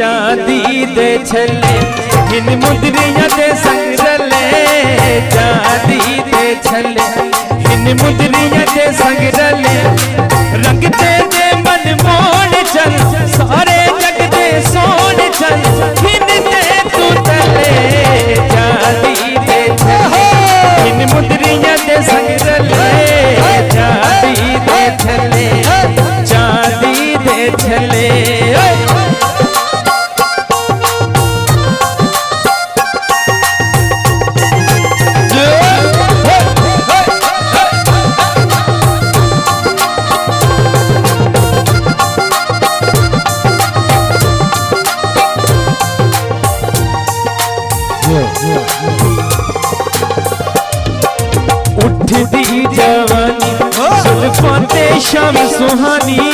चांदी दे छले इन मुंदरिया दे संग रले चांदी दे छले इन मुंदरिया दे संग रले रंग तेरे मन मोड़ चल सारे जग दे सोन चल इन ते तू तले चांदी दे छले इन मुंदरिया दे संग रले चांदी दे छले चांदी दे छले उठती जवानी जुल्फों ते शाम सुहानी